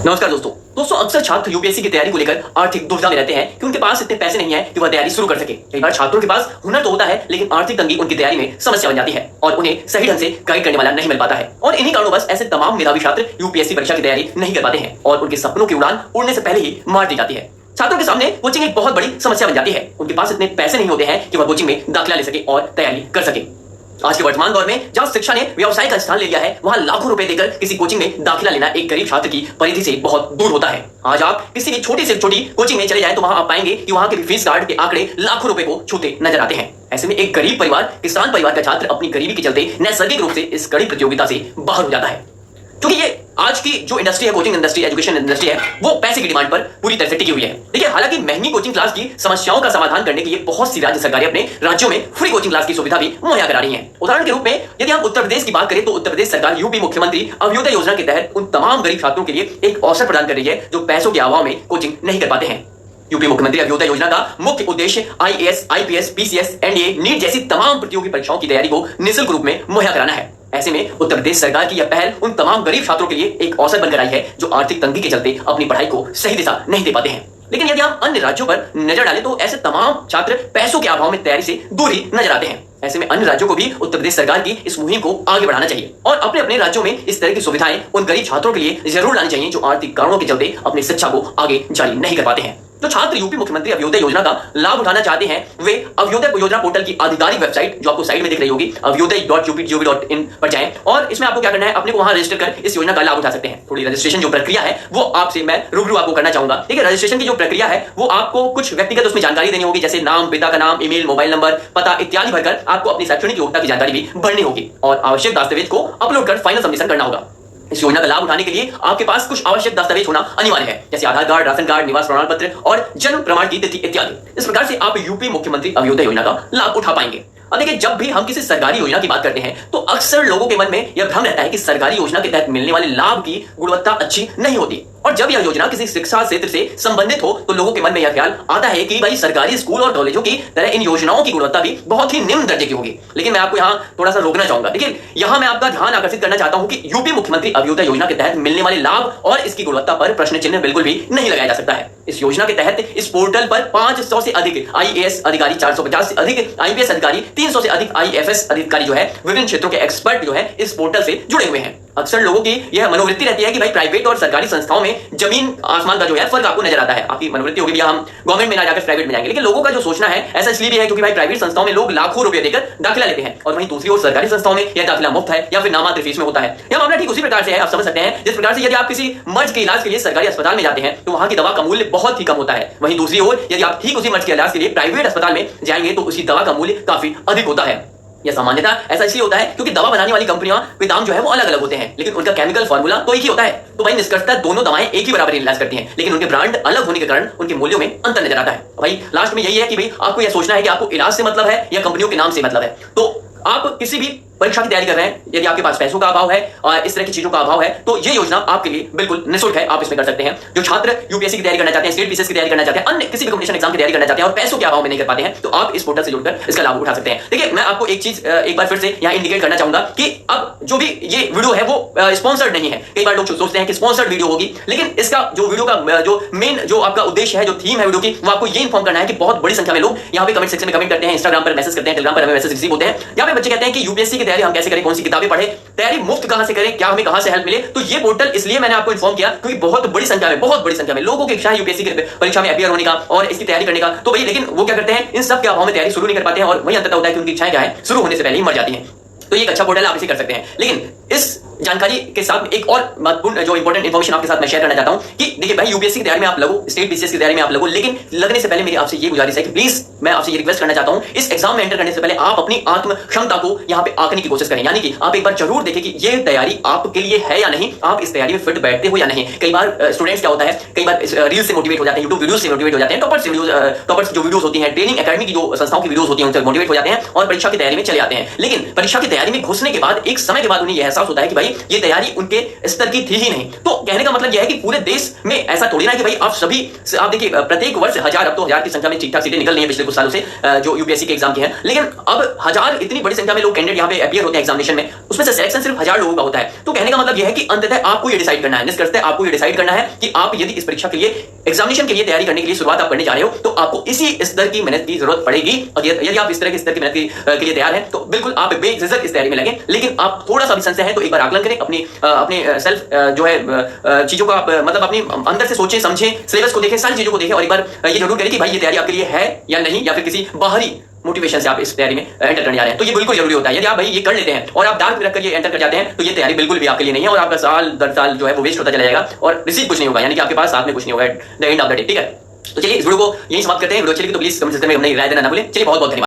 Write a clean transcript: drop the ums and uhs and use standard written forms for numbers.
नमस्कार दोस्तों अक्सर छात्र यूपीएससी की तैयारी को लेकर आर्थिक दुविधा में रहते हैं कि उनके पास इतने पैसे नहीं है कि वह तैयारी शुरू कर सके। कई बार छात्रों के पास हुनर तो होता है लेकिन आर्थिक तंगी उनकी तैयारी में समस्या बन जाती है और उन्हें सही ढंग से गाइड करने वाला नहीं मिल पाता है और इन्हीं कारणों बस ऐसे तमाम मेधावी छात्र यूपीएससी परीक्षा की तैयारी नहीं कर पाते हैं और उनके सपनों की उड़ान उड़ने से पहले ही मार दी जाती है। छात्रों के सामने कोचिंग एक बहुत बड़ी समस्या बन जाती है। उनके पास इतने पैसे नहीं होते हैं कि वह कोचिंग में दाखिला ले सके और तैयारी कर सके। आज के वर्तमान दौर में जहां शिक्षा ने व्यवसाय का स्थान ले लिया है वहां लाखों रुपए देकर किसी कोचिंग में दाखिला लेना एक गरीब छात्र की परिधि से बहुत दूर होता है। आज आप किसी भी छोटी से छोटी कोचिंग में चले जाएं तो वहां आप पाएंगे कि वहां के फीस कार्ड के आंकड़े लाखों रुपए को छूते नजर आते हैं। ऐसे में एक गरीब परिवार, किसान परिवार का छात्र अपनी गरीबी के चलते नैसर्गिक रूप से इस कड़ी प्रतियोगिता से बाहर हो जाता है। क्योंकि ये आज की जो इंडस्ट्री है, कोचिंग इंडस्ट्री, एजुकेशन इंडस्ट्री है, वो पैसे की डिमांड पर पूरी तरह से टिकी हुई है। देखिए, हालांकि महंगी कोचिंग क्लास की समस्याओं का समाधान करने के लिए बहुत सी राज्य सरकारें अपने राज्यों में फ्री कोचिंग क्लास की सुविधा भी मुहैया करा रही हैं। उदाहरण के रूप में यदि हम उत्तर प्रदेश की बात करें तो उत्तर प्रदेश सरकार यूपी मुख्यमंत्री अभ्युदय योजना के तहत उन तमाम गरीब छात्रों के लिए एक अवसर प्रदान कर रही है जो पैसों के अभाव में कोचिंग नहीं कर पाते हैं। यूपी मुख्यमंत्री अभ्युदय योजना का मुख्य उद्देश्य IAS, IPS, PCS, NDA, NEET जैसी तमाम प्रतियोगी परीक्षाओं की तैयारी को निःशुल्क रूप में मुहैया कराना है। ऐसे में उत्तर प्रदेश सरकार की यह पहल उन तमाम गरीब छात्रों के लिए एक अवसर बनकर आई है जो आर्थिक तंगी के चलते अपनी पढ़ाई को सही दिशा नहीं दे पाते हैं। लेकिन यदि हम अन्य राज्यों पर नजर डालें तो ऐसे तमाम छात्र पैसों के अभाव में तैयारी से दूर ही नजर आते हैं। ऐसे में अन्य राज्यों को भी उत्तर प्रदेश सरकार की इस मुहिम को आगे बढ़ाना चाहिए और अपने अपने राज्यों में इस तरह की सुविधाएं उन गरीब छात्रों के लिए जरूर लानी चाहिए जो आर्थिक कारणों के चलते अपनी शिक्षा को आगे जारी नहीं कर पाते हैं। जो छात्र यूपी मुख्यमंत्री अभ्युदय योजना का लाभ उठाना चाहते हैं वे अभ्युदय योजना पोर्टल की आधिकारिक वेबसाइट जो आपको साइड में दिख रही होगी avyuday.up.gov.in पर जाएं और इसमें आपको क्या करना है, अपने को वहां रजिस्टर कर इस योजना का लाभ उठा सकते हैं। थोड़ी रजिस्ट्रेशन जो प्रक्रिया है वो आपसे मैं रूबरू आपको करना चाहूंगा। ठीक है, रजिस्ट्रेशन की जो प्रक्रिया है वो आपको कुछ व्यक्तिगत उसमें जानकारी देनी होगी, जैसे नाम, पिता का नाम, ईमेल, मोबाइल नंबर, पता इत्यादि भरकर आपको अपनी शैक्षणिक योग्यता की जानकारी भी भरनी होगी और आवश्यक दस्तावेज को अपलोड कर फाइनल सबमिशन करना होगा। इस योजना का लाभ उठाने के लिए आपके पास कुछ आवश्यक दस्तावेज होना अनिवार्य है, जैसे आधार कार्ड, राशन कार्ड, निवास प्रमाण पत्र और जन्म प्रमाण की तिथि इत्यादि। इस प्रकार से आप यूपी मुख्यमंत्री अभ्युदय योजना का लाभ उठा पाएंगे। और देखिए, जब भी हम किसी सरकारी योजना की बात करते हैं तो अक्सर लोगों के मन में यह भ्रम रहता है कि सरकारी योजना के तहत मिलने वाले लाभ की गुणवत्ता अच्छी नहीं होती और जब यह योजना किसी शिक्षा क्षेत्र से संबंधित हो तो लोगों के मन में यह ख्याल आता है कि भाई सरकारी स्कूल और कॉलेजों की तरह इन योजनाओं की गुणवत्ता भी बहुत ही निम्न दर्जे की होगी। लेकिन मैं आपको यहाँ थोड़ा सा रोकना चाहूंगा। देखिए, यहाँ मैं आपका ध्यान आकर्षित करना चाहता हूँ कि यूपी मुख्यमंत्री अभ्युदय योजना के तहत मिलने वाले लाभ और इसकी गुणवत्ता पर प्रश्न चिन्ह बिल्कुल भी नहीं लगाया जा सकता है। इस योजना के तहत इस पोर्टल पर 500 से अधिक आईएएस अधिकारी, 450 से अधिक आईपीएस अधिकारी, 300 से अधिक आईएफएस अधिकारी जो है विभिन्न क्षेत्रों के एक्सपर्ट जो है इस पोर्टल से जुड़े हुए हैं। अक्सर लोगों की यह मनोवृत्ति रहती है कि भाई प्राइवेट और सरकारी संस्थाओं में जमीन आसमान का जो है फर्क आपको नजर आता है। आपकी मनोवृत्ति होगी भैया हम गवर्नमेंट में ना जाकर प्राइवेट में जाएंगे। लेकिन लोगों का जो सोचना है ऐसा इसलिए भी है क्योंकि भाई प्राइवेट संस्थाओं में लोग लाखों रुपए देकर दाखिला लेते हैं और वहीं दूसरी ओर सरकारी संस्थाओं में यह दाखिला मुफ्त है या फिर नामात्र फीस में होता है। यह मामला ठीक उसी प्रकार से है, आप समझ सकते हैं जिस प्रकार से यदि आप किसी मर्ज के इलाज के लिए सरकारी अस्पताल में जाते हैं तो वहां की दवा का मूल्य बहुत ही कम होता है। वहीं दूसरी ओर यदि आप ठीक उसी मर्ज के इलाज के लिए प्राइवेट अस्पताल में जाएंगे तो उसी दवा का मूल्य काफी अधिक होता है। यह सामान्यता ऐसा इसलिए होता है क्योंकि दवा बनाने वाली कंपनियों के दाम जो है वो अलग अलग होते हैं लेकिन उनका केमिकल फार्मूला तो एक ही होता है। तो भाई निष्कर्षतः दोनों दवाएं एक ही बराबर इलाज करती हैं लेकिन उनके ब्रांड अलग होने के कारण उनके मूल्यों में अंतर नजर आता है। भाई लास्ट में यही है कि भाई आपको यह सोचना है कि आपको इलाज से मतलब है या कंपनियों के नाम से मतलब है। तो आप किसी भी परीक्षा की तैयारी कर रहे हैं, यदि आपके पास पैसों का अभाव है और इस तरह की चीजों का अभाव है तो ये योजना आपके लिए बिल्कुल निःशुल्क है, आप इसमें कर सकते हैं। जो छात्र यूपीएससी की तैयारी करना चाहते हैं, स्टेट पीसीएस की तैयारी करना चाहते हैं, अन्य किसी भी कॉम्पिटिशन एग्जाम की तैयारी करना चाहते हैं और पैसों के अभाव में नहीं कर पाते हैं तो आप इस पोर्टल से जुड़कर इसका लाभ उठा सकते हैं। देखिए, मैं आपको एक चीज एक बार फिर से यहाँ इंडिकेट करना चाहूंगा कि अब जो भी ये वीडियो है वो स्पॉन्सर्ड नहीं है। कई बार लोग सोचते हैं कि स्पॉन्सर्ड वीडियो होगी, लेकिन इसका जो वीडियो का जो मेन जो आपका उद्देश्य है, जो थीम है वीडियो की, वो आपको ये इन्फॉर्म करना है कि बहुत बड़ी संख्या में लोग यहाँ पे कमेंट सेक्शन में कमेंट करते हैं, इंस्टाग्राम पर मैसेज करते हैं, टेलीग्राम पर हमें मैसेज रिसीव होते हैं। यहाँ पे बच्चे कहते हैं कि यूपीएससी की तैयारी हम कैसे करें, कौन सी किताबें पढ़े, तैयारी मुफ्त कहां से करें, क्या हमें कहां से हेल्प मिले। तो ये पोर्टल इसलिए मैंने आपको इन्फॉर्म किया क्योंकि बहुत बड़ी संख्या में लोगों की इच्छा है यूपीएससी की परीक्षा में अपीयर होने का और इसकी तैयारी करने का। तो भाई लेकिन वो क्या करते हैं, इन सब के अभाव में तैयारी शुरू नहीं कर पाते हैं और वही अंततः होता है कि उनकी इच्छाएं क्या है, शुरू होने से पहले ही मर जाती हैं। तो ये एक अच्छा पोर्टल है, आप इसे कर सकते हैं। लेकिन इस जानकारी के साथ एक और महत्वपूर्ण जो इंपॉर्टेंट इंफॉर्मेशन आपके साथ मैं शेयर करना चाहता हूं कि देखिए भाई, यूपीएससी की तैयारी में आप लगो, स्टेट पीसीएस की तैयारी में आप लगो, लेकिन लगने से पहले मेरी आपसे ये गुजारिश है कि प्लीज मैं आपसे ये रिक्वेस्ट करना चाहता हूं, इस एग्जाम में एंटर करने से पहले आप अपनी आत्म क्षमता को यहां पे आंकने की कोशिश करें। यानी कि आप एक बार जरूर देखें कि ये तैयारी आपके लिए है या नहीं, आप इस तैयारी में फिट बैठते हो या नहीं। कई बार स्टूडेंट्स क्या होता है, कई बार रील से मोटिवेट हो जाते हैं, यूट्यूब वीडियो से मोटिवेट हो जाते हैं, टॉपर्स जो वीडियोस होती हैं, ट्रेनिंग एकेडमी की जो संस्थाओं की वीडियोस होती हैं उनसे मोटिवेट हो जाते हैं और परीक्षा की तैयारी में चले आते हैं। लेकिन परीक्षा की तैयारी में घुसने के बाद एक समय के बाद उन्हें यह एहसास होता है कि भाई भाई ये तैयारी उनके स्तर की थी ही नहीं। तो कहने का मतलब यह है कि पूरे देश में ऐसा थोड़ी ना है कि भाई आप सभी, आप देखिए प्रत्येक वर्ष हजार, अब तो हजार की संख्या में ठीक ठाक सीटें निकल रही हैं पिछले कुछ सालों से जो यूपीएससी के एग्जाम की हैं, लेकिन अब हजार, इतनी बड़ी संख्या में लोग कैंडिडेट यहाँ पे अपीयर होते हैं एग्जामिनेशन में, उसमें से सिलेक्शन सिर्फ 1000 लोगों का होता है। तो कहने का मतलब यह है कि अंततः आपको ये डिसाइड करना है, निष्कर्षतः आपको ये डिसाइड करना है कि आप यदि इस परीक्षा के लिए, एग्जामिनेशन के लिए तैयारी करने के लिए शुरुआत आप करने जा रहे हो, तो आपको इसी स्तर की मेहनत की जरूरत पड़ेगी। और यदि आप इस तरह के स्तर की मेहनत के लिए तैयार हैं तो बिल्कुल आप बेझिझक इस तैयारी में लगे। लेकिन आप थोड़ा सा भी संशय है तो एक बार आकलन करें, अपने सेल्फ जो है चीजों का, मतलब अपनी अंदर से सोचें, समझें, सिलेबस को देखें, सारी चीजों को देखें, और एक बार ये जरूर करें कि भाई ये तैयारी आपके लिए है या नहीं, या फिर किसी बाहरी मोटिवेशन से आप इस तैयारी में एंटर करने जा रहे हैं। तो ये बिल्कुल जरूरी होता है। यदि आप भाई ये कर लेते हैं और आप डार्क में रखकर ये एंटर कर जाते हैं तो ये तैयारी बिल्कुल भी आपके लिए नहीं है, और आपका साल दर साल जो है वो वेस्ट होता चला जाएगा और रिसीव कुछ नहीं होगा, यानी कि आपके पास साथ में कुछ नहीं होगा at the end of the day. ठीक है, तो चलिए इस वीडियो को यही समाप्त करते हैं। वीडियो अच्छी लगी तो प्लीज कमेंट सेक्शन में अपनी राय देना ना भूलें। चलिए बहुत बहुत धन्यवाद।